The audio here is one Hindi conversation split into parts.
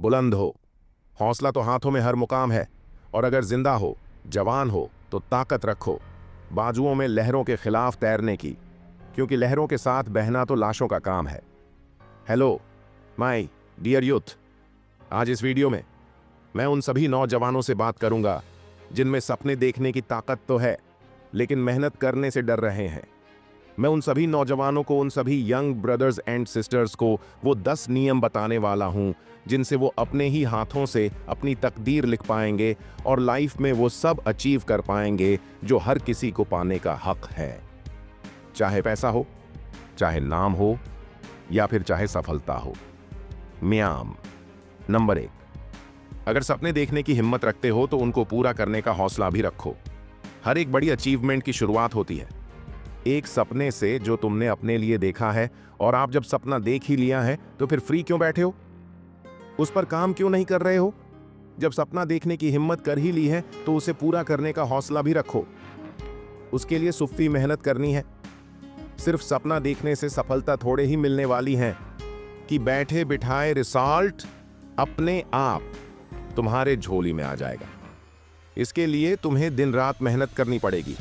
बुलंद हो। हौसला तो हाथों में हर मुकाम है, और अगर जिंदा हो, जवान हो, तो ताकत रखो बाजुओं में लहरों के खिलाफ तैरने की, क्योंकि लहरों के साथ बहना तो लाशों का काम है। हेलो माय डियर यूथ, आज इस वीडियो में मैं उन सभी नौजवानों से बात करूंगा जिनमें सपने देखने की ताकत तो है, लेकिन मेहनत करने से डर रहे हैं। मैं उन सभी नौजवानों को, उन सभी यंग ब्रदर्स एंड सिस्टर्स को वो 10 नियम बताने वाला हूं जिनसे वो अपने ही हाथों से अपनी तकदीर लिख पाएंगे और लाइफ में वो सब अचीव कर पाएंगे जो हर किसी को पाने का हक है। चाहे पैसा हो, चाहे नाम हो, या फिर चाहे सफलता हो। नियम नंबर 1, अगर सपने देखने की हिम्मत रखते हो तो उनको पूरा करने का हौसला भी रखो। हर एक बड़ी अचीवमेंट की शुरुआत होती है एक सपने से जो तुमने अपने लिए देखा है, और आप जब सपना देख ही लिया है तो फिर फ्री क्यों बैठे हो? उस पर काम क्यों नहीं कर रहे हो? जब सपना देखने की हिम्मत कर ही ली है तो उसे पूरा करने का हौसला भी रखो। उसके लिए सुफ्ती मेहनत करनी है। सिर्फ सपना देखने से सफलता थोड़े ही मिलने वाली है कि बैठे बिठाए रिजल्ट अपने आप तुम्हारे झोली में आ जाएगा। इसके लिए तुम्हें दिन रात मेहनत करनी पड़ेगी,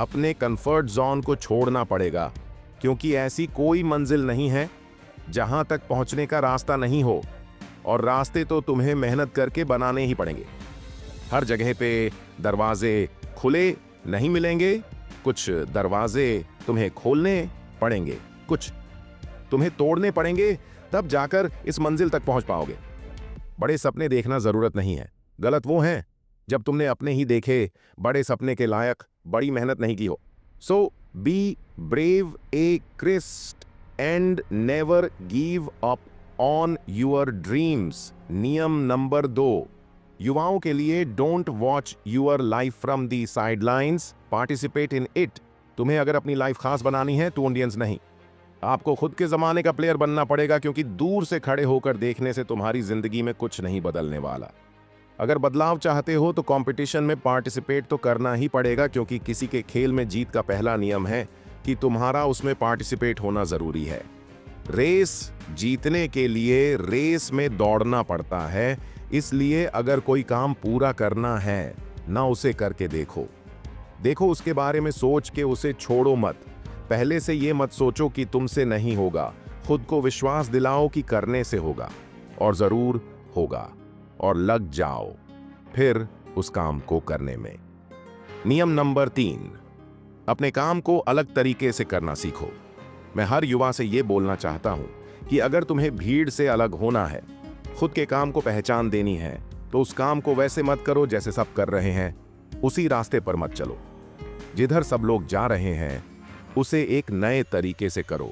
अपने कंफर्ट जोन को छोड़ना पड़ेगा, क्योंकि ऐसी कोई मंजिल नहीं है जहां तक पहुंचने का रास्ता नहीं हो, और रास्ते तो तुम्हें मेहनत करके बनाने ही पड़ेंगे। हर जगह पे दरवाजे खुले नहीं मिलेंगे, कुछ दरवाजे तुम्हें खोलने पड़ेंगे, कुछ तुम्हें तोड़ने पड़ेंगे, तब जाकर इस मंजिल तक पहुंच पाओगे। बड़े सपने देखना जरूरत नहीं है, गलत वो है जब तुमने अपने ही देखे बड़े सपने के लायक बड़ी मेहनत नहीं की हो। So be brave a Christ and never give up on your dreams. नियम नंबर 2, युवाओं के लिए don't watch your life from the sidelines, participate in it. तुम्हें अगर अपनी लाइफ खास बनानी है तो ऑडियंस नहीं, आपको खुद के जमाने का प्लेयर बनना पड़ेगा, क्योंकि दूर से खड़े होकर देखने से तुम्हारी जिंदगी में कुछ नहीं बदलने वाला। अगर बदलाव चाहते हो तो कंपटीशन में पार्टिसिपेट तो करना ही पड़ेगा, क्योंकि किसी के खेल में जीत का पहला नियम है कि तुम्हारा उसमें पार्टिसिपेट होना जरूरी है। रेस जीतने के लिए रेस में दौड़ना पड़ता है, इसलिए अगर कोई काम पूरा करना है ना उसे करके देखो उसके बारे में सोच के उसे छोड़ो मत। पहले से ये मत सोचो कि तुमसे नहीं होगा, खुद को विश्वास दिलाओ कि करने से होगा, और जरूर होगा, और लग जाओ फिर उस काम को करने में। नियम नंबर 3, अपने काम को अलग तरीके से करना सीखो। मैं हर युवा से यह बोलना चाहता हूं कि अगर तुम्हें भीड़ से अलग होना है, खुद के काम को पहचान देनी है, तो उस काम को वैसे मत करो जैसे सब कर रहे हैं। उसी रास्ते पर मत चलो जिधर सब लोग जा रहे हैं, उसे एक नए तरीके से करो।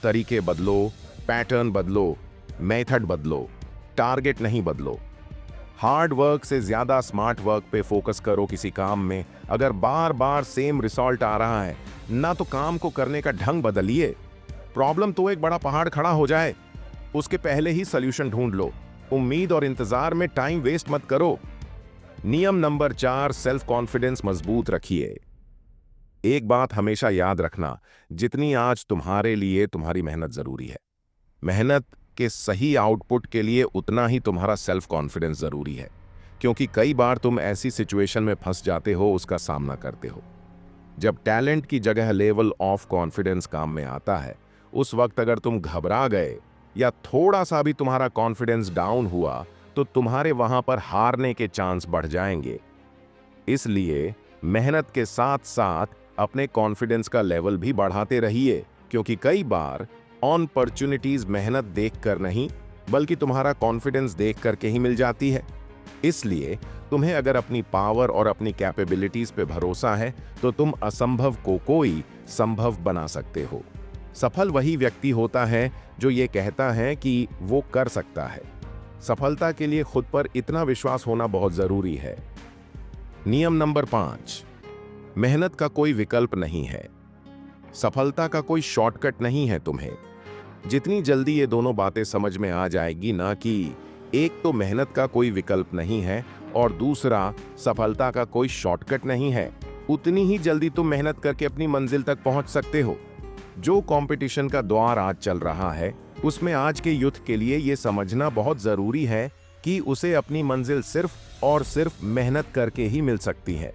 तरीके बदलो, पैटर्न बदलो, मेथड बदलो, टारगेट नहीं बदलो। हार्ड वर्क से ज्यादा स्मार्ट वर्क पे फोकस करो किसी काम में। अगर बार बार सेम रिजल्ट आ रहा है ना, तो काम को करने का ढंग बदलिए। प्रॉब्लम तो एक बड़ा पहाड़ खड़ा हो जाए, उसके पहले ही सॉल्यूशन ढूंढ लो। उम्मीद और इंतजार में टाइम वेस्ट मत करो। नियम नंबर 4, सेल्फ कॉन्फिडेंस मजबूत रखिए। एक बात हमेशा याद रखना, जितनी आज तुम्हारे लिए तुम्हारी मेहनत जरूरी है, मेहनत के सही आउटपुट के लिए उतना ही तुम्हारा सेल्फ कॉन्फिडेंस जरूरी है। क्योंकि कई बार तुम ऐसी सिचुएशन में फंस जाते हो, उसका सामना करते हो जब टैलेंट की जगह लेवल ऑफ कॉन्फिडेंस काम में आता है। उस वक्त अगर तुम घबरा गए या थोड़ा सा भी तुम्हारा कॉन्फिडेंस डाउन हुआ, तो तुम्हारे वहां पर हारने के चांस बढ़ जाएंगे। इसलिए मेहनत के साथ साथ अपने कॉन्फिडेंस का लेवल भी बढ़ाते रहिए, क्योंकि कई बार अपॉर्चुनिटीज मेहनत देखकर नहीं, बल्कि तुम्हारा कॉन्फिडेंस देख करके ही मिल जाती है। इसलिए तुम्हें अगर अपनी पावर और अपनी कैपेबिलिटीज पे भरोसा है, तो तुम असंभव को कोई संभव बना सकते हो। सफल वही व्यक्ति होता है जो ये कहता है कि वो कर सकता है। सफलता के लिए खुद पर इतना विश्वास होना बहुत जरूरी है। नियम नंबर 5, मेहनत का कोई विकल्प नहीं है, सफलता का कोई शॉर्टकट नहीं है। तुम्हें जितनी जल्दी ये दोनों बातें समझ में आ जाएगी ना, कि एक तो मेहनत का कोई विकल्प नहीं है और दूसरा सफलता का कोई शॉर्टकट नहीं है, उतनी ही जल्दी तुम मेहनत करके अपनी मंजिल तक पहुंच सकते हो। जो कंपटीशन का दौर आज चल रहा है, उसमें आज के युद्ध के लिए ये समझना बहुत जरूरी है कि उसे अपनी मंजिल सिर्फ और सिर्फ मेहनत करके ही मिल सकती है।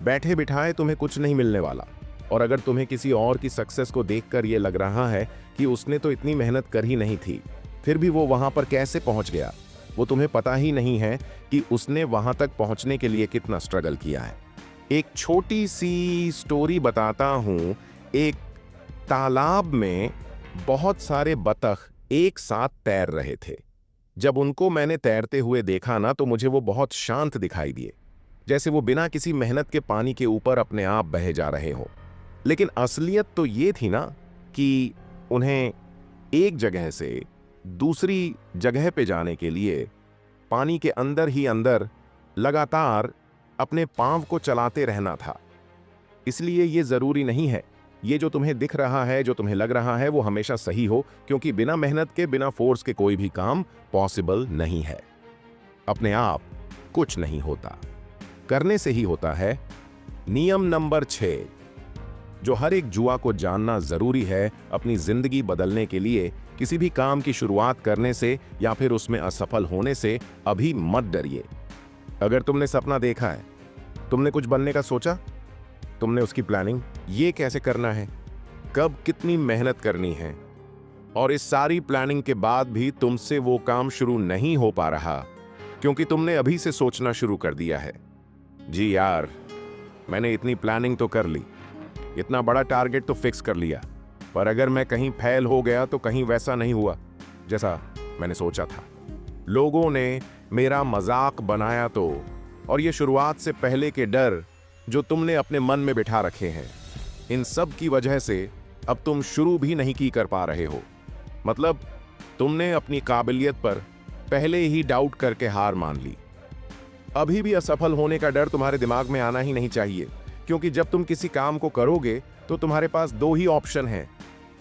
बैठे बिठाए तुम्हें कुछ नहीं मिलने वाला। और अगर तुम्हें किसी और की सक्सेस को देखकर ये लग रहा है कि उसने तो इतनी मेहनत कर ही नहीं थी, फिर भी वो वहां पर कैसे पहुंच गया, वो तुम्हें पता ही नहीं है कि उसने वहां तक पहुंचने के लिए कितना स्ट्रगल किया है। एक छोटी सी स्टोरी बताता हूं। एक तालाब में बहुत सारे बतख एक साथ तैर रहे थे। जब उनको मैंने तैरते हुए देखा ना, तो मुझे वो बहुत शांत दिखाई दिए, जैसे वो बिना किसी मेहनत के पानी के ऊपर अपने आप बहे जा रहे हो। लेकिन असलियत तो ये थी ना कि उन्हें एक जगह से दूसरी जगह पे जाने के लिए पानी के अंदर ही अंदर लगातार अपने पांव को चलाते रहना था। इसलिए ये जरूरी नहीं है ये जो तुम्हें दिख रहा है, जो तुम्हें लग रहा है, वो हमेशा सही हो, क्योंकि बिना मेहनत के, बिना फोर्स के कोई भी काम पॉसिबल नहीं है। अपने आप कुछ नहीं होता, करने से ही होता है। नियम नंबर 6, जो हर एक जुआ को जानना जरूरी है अपनी जिंदगी बदलने के लिए। किसी भी काम की शुरुआत करने से या फिर उसमें असफल होने से अभी मत डरिए। अगर तुमने सपना देखा है, तुमने कुछ बनने का सोचा, तुमने उसकी प्लानिंग, ये कैसे करना है, कब कितनी मेहनत करनी है, और इस सारी प्लानिंग के बाद भी तुमसे वो काम शुरू नहीं हो पा रहा क्योंकि तुमने अभी से सोचना शुरू कर दिया है। जी यार, मैंने इतनी प्लानिंग तो कर ली, इतना बड़ा टारगेट तो फिक्स कर लिया, पर अगर मैं कहीं फेल हो गया तो कहीं वैसा नहीं हुआ जैसा मैंने सोचा था। लोगों ने मेरा मजाक बनाया तो, और ये शुरुआत से पहले के डर जो तुमने अपने मन में बिठा रखे हैं, इन सब की वजह से अब तुम शुरू भी नहीं कर पा रहे हो। मतलब तुमने अपनी काबिलियत पर पहले ही डाउट करके हार मान ली। अभी भी असफल होने का डर तुम्हारे दिमाग में आना ही नहीं चाहिए, क्योंकि जब तुम किसी काम को करोगे तो तुम्हारे पास 2 ही ऑप्शन हैं,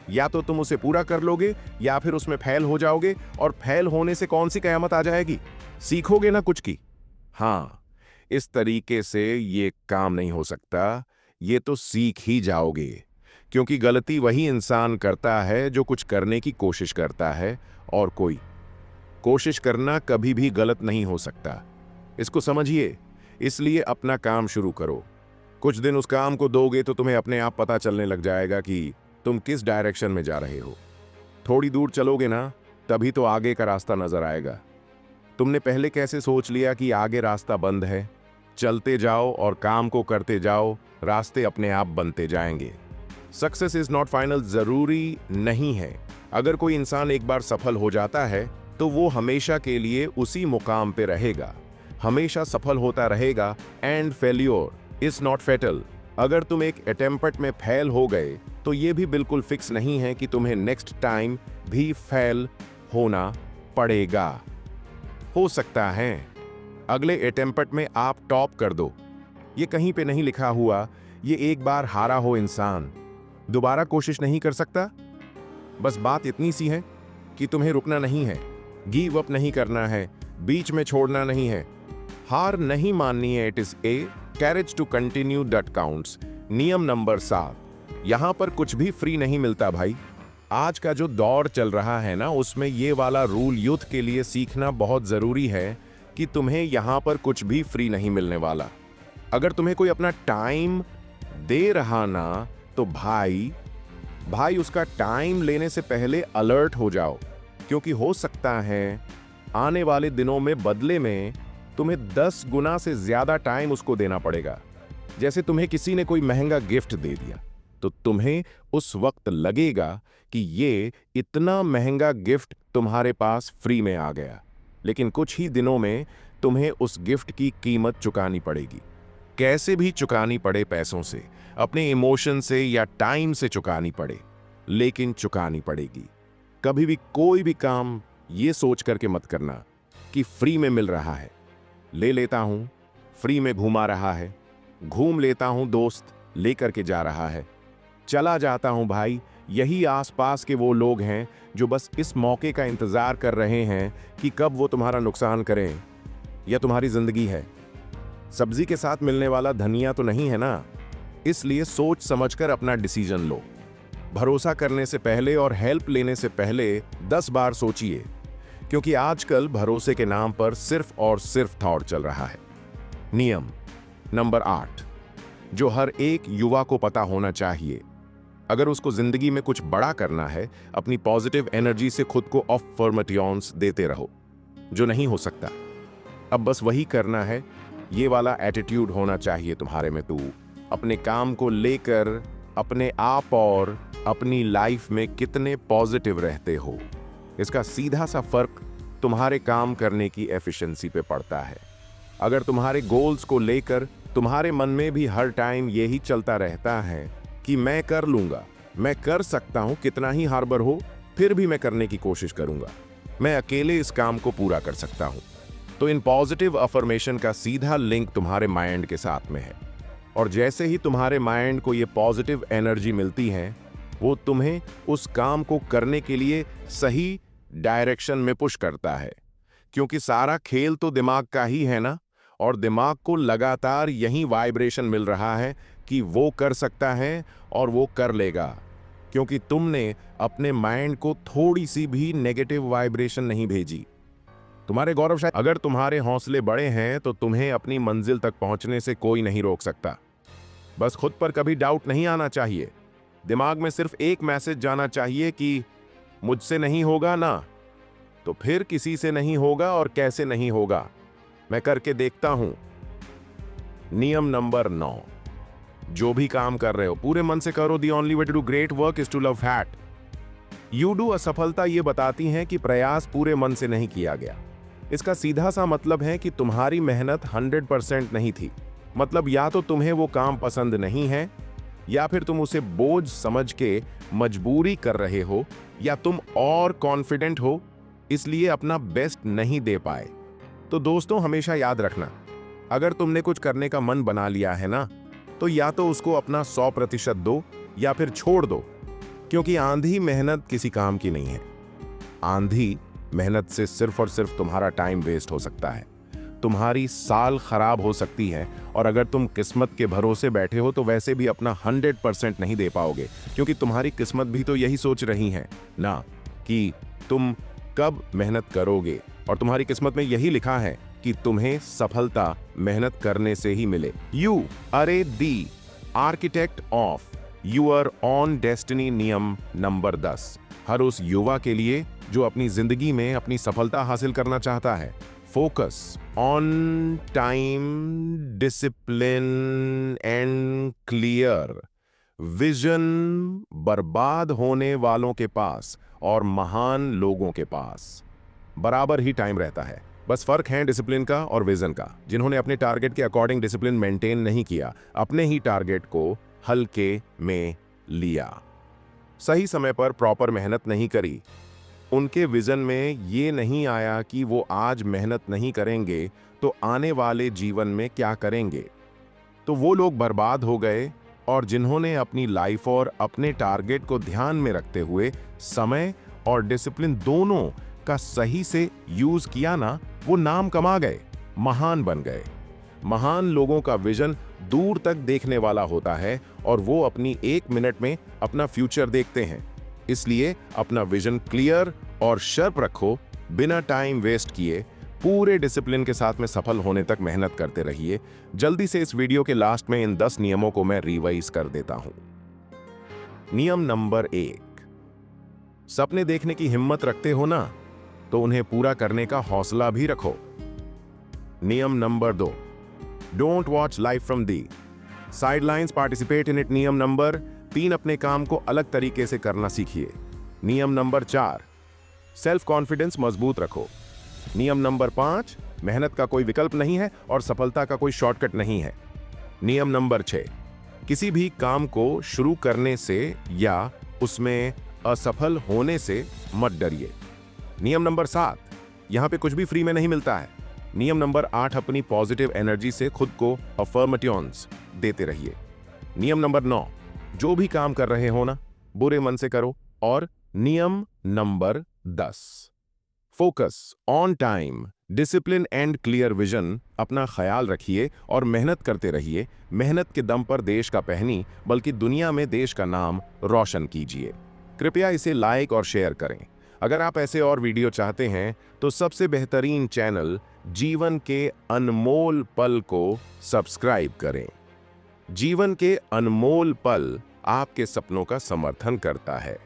या तो तुम उसे पूरा कर लोगे या फिर उसमें फेल हो जाओगे। और फेल होने से कौन सी कयामत आ जाएगी, सीखोगे ना कुछ की। हाँ, इस तरीके से ये काम नहीं हो सकता, ये तो सीख ही जाओगे, क्योंकि गलती वही इंसान करता है जो कुछ करने की कोशिश करता है, और कोई कोशिश करना कभी भी गलत नहीं हो सकता। इसको समझिए। इसलिए अपना काम शुरू करो। कुछ दिन उस काम को दोगे तो तुम्हें अपने आप पता चलने लग जाएगा कि तुम किस डायरेक्शन में जा रहे हो। थोड़ी दूर चलोगे ना, तभी तो आगे का रास्ता नजर आएगा। तुमने पहले कैसे सोच लिया कि आगे रास्ता बंद है? चलते जाओ और काम को करते जाओ, रास्ते अपने आप बनते जाएंगे। सक्सेस इज नॉट फाइनल जरूरी नहीं है। अगर कोई इंसान एक बार सफल हो जाता है तो वो हमेशा के लिए उसी मुकाम पे रहेगा, हमेशा सफल होता रहेगा। And failure is not fatal. अगर तुम एक अटेम्प्ट में फेल हो गए तो ये भी बिल्कुल फिक्स नहीं है कि तुम्हें नेक्स्ट टाइम भी फेल होना पड़ेगा। हो सकता है अगले अटेम्प्ट में आप टॉप कर दो। ये कहीं पे नहीं लिखा हुआ ये एक बार हारा हो इंसान दोबारा कोशिश नहीं कर सकता। बस बात इतनी सी है कि तुम्हें रुकना नहीं है, गिव अप नहीं करना है, बीच में छोड़ना नहीं है, हार नहीं माननी है। It is a courage to continue that counts. नियम नंबर 7, यहां पर कुछ भी फ्री नहीं मिलता भाई। आज का जो दौर चल रहा है ना, उसमें ये वाला रूल यूथ के लिए सीखना बहुत जरूरी है कि तुम्हें यहां पर कुछ भी फ्री नहीं मिलने वाला। अगर तुम्हें कोई अपना टाइम दे रहा ना, तो भाई उसका टाइम लेने से पहले अलर्ट हो जाओ, क्योंकि हो सकता है आने वाले दिनों में बदले में तुम्हें 10 गुना से ज्यादा टाइम उसको देना पड़ेगा। जैसे तुम्हें किसी ने कोई महंगा गिफ्ट दे दिया तो तुम्हें उस वक्त लगेगा कि ये इतना महंगा गिफ्ट तुम्हारे पास फ्री में आ गया, लेकिन कुछ ही दिनों में तुम्हें उस गिफ्ट की कीमत चुकानी पड़ेगी। कैसे भी चुकानी पड़े, पैसों से, अपने इमोशन से या टाइम से चुकानी पड़े, लेकिन चुकानी पड़ेगी। कभी भी कोई भी काम ये सोच करके मत करना कि फ्री में मिल रहा है, ले लेता हूं, फ्री में घुमा रहा है, घूम लेता हूं, दोस्त लेकर के जा रहा है, चला जाता हूं। भाई, यही आसपास के वो लोग हैं जो बस इस मौके का इंतजार कर रहे हैं कि कब वो तुम्हारा नुकसान करें या तुम्हारी जिंदगी है। सब्जी के साथ मिलने वाला धनिया तो नहीं है ना, इसलिए सोच समझकर अपना डिसीजन लो। भरोसा करने से पहले और हेल्प लेने से पहले 10 बार सोचिए, क्योंकि आजकल भरोसे के नाम पर सिर्फ और सिर्फ फ्रॉड चल रहा है। नियम नंबर 8, जो हर एक युवा को पता होना चाहिए। अगर उसको जिंदगी में कुछ बड़ा करना है, अपनी पॉजिटिव एनर्जी से खुद को अफर्मेटिव्स देते रहो। जो नहीं हो सकता, अब बस वही करना है। ये वाला एटीट्यूड होना चाहिए तुम्हारे में। तू अपने काम को लेकर अपने आप और अपनी लाइफ में कितने पॉजिटिव रहते हो, इसका सीधा सा फर्क तुम्हारे काम करने की एफिशिएंसी पे पड़ता है। अगर तुम्हारे गोल्स को लेकर तुम्हारे मन में भी हर टाइम यही चलता रहता है कि मैं कर लूंगा, मैं कर सकता हूं, कितना ही हार्बर हो फिर भी मैं करने की कोशिश करूंगा, मैं अकेले इस काम को पूरा कर सकता हूं, तो इन पॉजिटिव अफर्मेशन का सीधा लिंक तुम्हारे माइंड के साथ में है। और जैसे ही तुम्हारे माइंड को ये पॉजिटिव एनर्जी मिलती है, वो तुम्हें उस काम को करने के लिए सही डायरेक्शन में पुश करता है। क्योंकि सारा खेल तो दिमाग का ही है ना, और दिमाग को लगातार यही वाइब्रेशन मिल रहा है कि वो कर सकता है और वो कर लेगा, क्योंकि तुमने अपने माइंड को थोड़ी सी भी नेगेटिव वाइब्रेशन नहीं भेजी। तुम्हारे गौरव शायद, अगर तुम्हारे हौसले बड़े हैं तो तुम्हें अपनी मंजिल तक पहुंचने से कोई नहीं रोक सकता। बस खुद पर कभी डाउट नहीं आना चाहिए। दिमाग में सिर्फ एक मैसेज जाना चाहिए कि मुझसे नहीं होगा ना, तो फिर किसी से नहीं होगा, और कैसे नहीं होगा, मैं करके देखता हूं। नियम नंबर 9, जो भी काम कर रहे हो पूरे मन से करो। The only way to do great work is to love what you do. असफलता ये बताती है कि प्रयास पूरे मन से नहीं किया गया। इसका सीधा सा मतलब है कि तुम्हारी मेहनत 100% नहीं थी। मतलब या तो तुम्हें वो काम पसंद नहीं है, या फिर तुम उसे बोझ समझ के मजबूरी कर रहे हो, या तुम और कॉन्फिडेंट हो इसलिए अपना बेस्ट नहीं दे पाए। तो दोस्तों, हमेशा याद रखना, अगर तुमने कुछ करने का मन बना लिया है ना, तो या तो उसको अपना 100% दो या फिर छोड़ दो। क्योंकि आंधी मेहनत किसी काम की नहीं है। आंधी मेहनत से सिर्फ और सिर्फ तुम्हारा टाइम वेस्ट हो सकता है, तुम्हारी साल खराब हो सकती है, और अगर तुम किस्मत के भरोसे बैठे हो तो वैसे भी अपना 100% नहीं दे पाओगे। क्योंकि तुम्हारी किस्मत भी तो यही सोच रही है ना कि तुम कब मेहनत करोगे, और तुम्हारी किस्मत में यही लिखा है कि तुम्हें सफलता मेहनत करने से ही मिले। You are the architect of your own destiny. नियम नंबर 10, हर उस युवा के लिए जो अपनी जिंदगी में अपनी सफलता हासिल करना चाहता है। Focus on time, discipline and clear vision. बर्बाद होने वालों के पास और महान लोगों के पास बराबर ही टाइम रहता है। बस फर्क है डिसिप्लिन का और विजन का। जिन्होंने अपने टारगेट के अकॉर्डिंग डिसिप्लिन मेंटेन नहीं किया, अपने ही टारगेट को हल्के में लिया, सही समय पर प्रॉपर मेहनत नहीं करी, उनके विजन में ये नहीं आया कि वो आज मेहनत नहीं करेंगे तो आने वाले जीवन में क्या करेंगे, तो वो लोग बर्बाद हो गए। और जिन्होंने अपनी लाइफ और अपने टारगेट को ध्यान में रखते हुए समय और डिसिप्लिन दोनों का सही से यूज किया ना, वो नाम कमा गए, महान बन गए। महान लोगों का विजन दूर तक देखने वाला होता है, और वो अपनी 1 मिनट में अपना फ्यूचर देखते हैं। इसलिए अपना विजन क्लियर और शार्प रखो, बिना टाइम वेस्ट किए पूरे डिसिप्लिन के साथ में सफल होने तक मेहनत करते रहिए। जल्दी से इस वीडियो के लास्ट में इन 10 नियमों को मैं रिवाइज कर देता हूं। नियम नंबर 1, सपने देखने की हिम्मत रखते हो ना, तो उन्हें पूरा करने का हौसला भी रखो। नियम number 2, don't watch life from the sidelines, participate in it. नियम नंबर 3, अपने काम को अलग तरीके से करना सीखिए। नियम नंबर 4, सेल्फ कॉन्फिडेंस मजबूत रखो। नियम नंबर 5, मेहनत का कोई विकल्प नहीं है और सफलता का कोई शॉर्टकट नहीं है। नियम नंबर 6, किसी भी काम को शुरू करने से या उसमें असफल होने से मत डरिए। नियम नंबर 7, यहां पे कुछ भी फ्री में नहीं मिलता है। नियम नंबर 8, अपनी पॉजिटिव एनर्जी से खुद को अफर्मेटिव्स देते रहिए। नियम नंबर 9, जो भी काम कर रहे हो ना, बुरे मन से करो। और नियम नंबर 10, focus on time, discipline and clear vision, अपना ख्याल रखिए और मेहनत करते रहिए। मेहनत के दम पर देश का पहनी बल्कि दुनिया में देश का नाम रोशन कीजिए। कृपया इसे लाइक और शेयर करें। अगर आप ऐसे और वीडियो चाहते हैं तो सबसे बेहतरीन चैनल जीवन के अनमोल पल को सब्सक्राइब करें। जीवन के अनमोल पल आपके सपनों का समर्थन करता है।